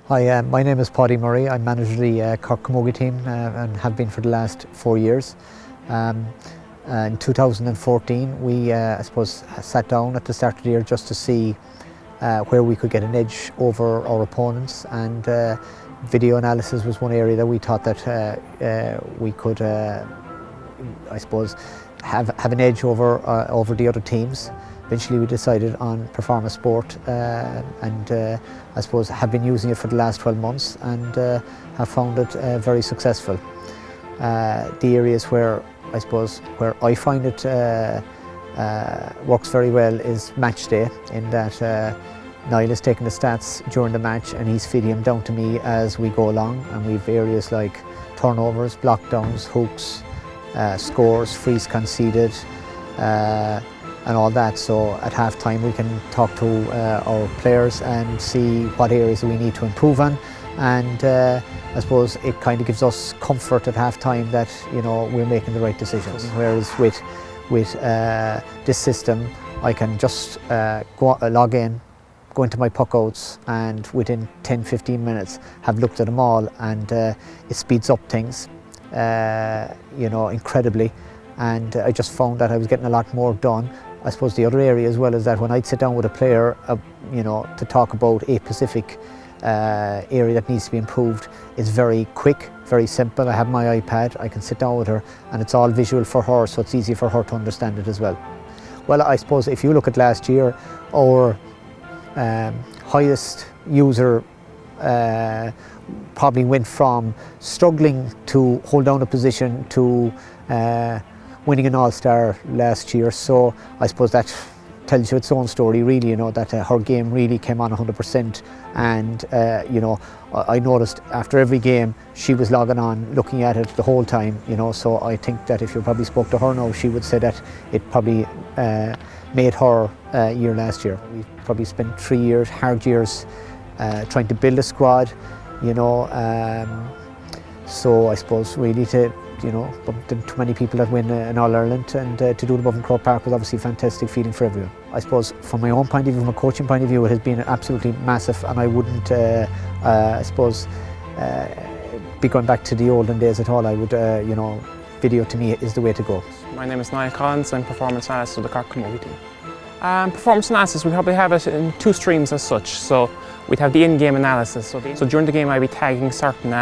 Hi, my name is Paddy Murray. I'm manager of the Cork Camogie team and have been for the last 4 years. In 2014 we I suppose sat down at the start of the year just to see where we could get an edge over our opponents, and video analysis was one area that we thought that we could I suppose have an edge over the other teams. Eventually we decided on Performa Sports and I suppose have been using it for the last 12 months and have found it very successful. The areas where I find it works very well is match day, in that Niall is taking the stats during the match and he's feeding them down to me as we go along, and we've areas like turnovers, blockdowns, hooks, scores, frees conceded, and all that. So at half time we can talk to our players and see what areas we need to improve on, and I suppose it kind of gives us comfort at half time that we're making the right decisions. Whereas with this system I can just log in, go into my puck outs, and within 10-15 minutes have looked at them all, and it speeds up things incredibly, and I just found that I was getting a lot more done. I suppose the other area as well is that when I'd sit down with a player to talk about a specific area that needs to be improved, it's very quick, very simple. I have my iPad, I can sit down with her and it's all visual for her, so it's easy for her to understand it as well. Well, I suppose if you look at last year, our highest user probably went from struggling to hold down a position to winning an All-Star last year. So I suppose that tells you its own story really, that her game really came on 100%, and I noticed after every game she was logging on, looking at it the whole time, so I think that if you probably spoke to her now, she would say that it probably made her year last year. We probably spent 3 years, hard years, trying to build a squad, so I suppose really to too many people that win in All-Ireland, and to do it above in Croke Park was obviously a fantastic feeling for everyone. I suppose from my own point of view, from a coaching point of view, it has been absolutely massive, and I wouldn't I suppose be going back to the olden days at all. I would video to me is the way to go. My name is Niall Collins. I'm performance analyst of the Cork Camogie team. Performance analysis, we probably have it in two streams as such. So we'd have the in-game analysis. So during the game I'd be tagging certain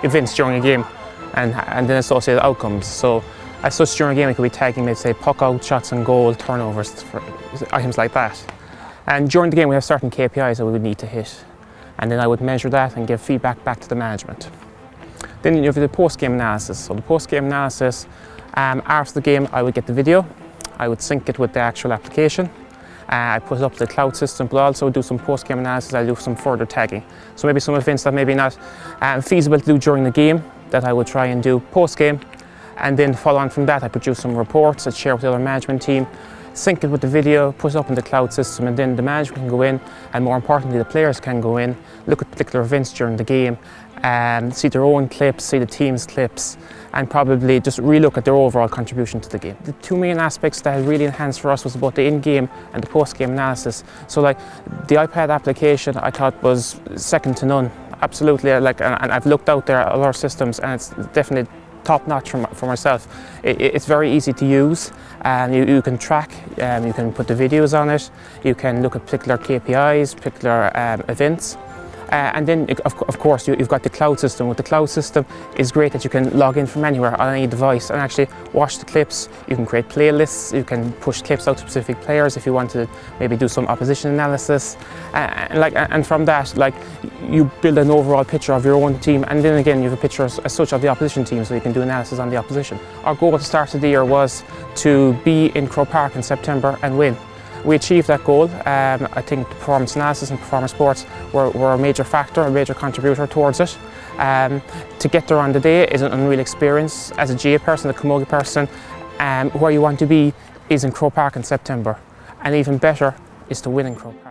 events during a game and then associated outcomes. So as such, during a game I could be tagging, maybe say puck out, shots on goal, turnovers, items like that. And during the game we have certain KPIs that we would need to hit, and then I would measure that and give feedback back to the management. Then you have the post-game analysis. So the post-game analysis, after the game I would get the video, I would sync it with the actual application, I put it up to the cloud system, but also do some post-game analysis. I'll do some further tagging. So maybe some events that maybe not feasible to do during the game that I would try and do post-game, and then follow on from that I produce some reports I'd share with the other management team, sync it with the video, put it up in the cloud system, and then the management can go in, and more importantly the players can go in, look at particular events during the game, and see their own clips, see the team's clips, and probably just relook at their overall contribution to the game. The two main aspects that really enhanced for us was both the in-game and the post-game analysis. So like the iPad application I thought was second to none, absolutely, and I've looked out there at other systems and it's definitely top-notch for myself. It's very easy to use, and you can track, you can put the videos on it, you can look at particular KPIs, particular events. And then, of course, you've got the cloud system. With the cloud system, it's great that you can log in from anywhere on any device and actually watch the clips. You can create playlists, you can push clips out to specific players if you want to maybe do some opposition analysis. And from that, you build an overall picture of your own team, and then again, you have a picture as such of the opposition team, so you can do analysis on the opposition. Our goal at the start of the year was to be in Croke Park in September and win. We achieved that goal. I think performance analysis and Performa Sports were a major factor, a major contributor towards it. To get there on the day is an unreal experience. As a GA person, a Camogie person, where you want to be is in Croke Park in September. And even better is to win in Croke Park.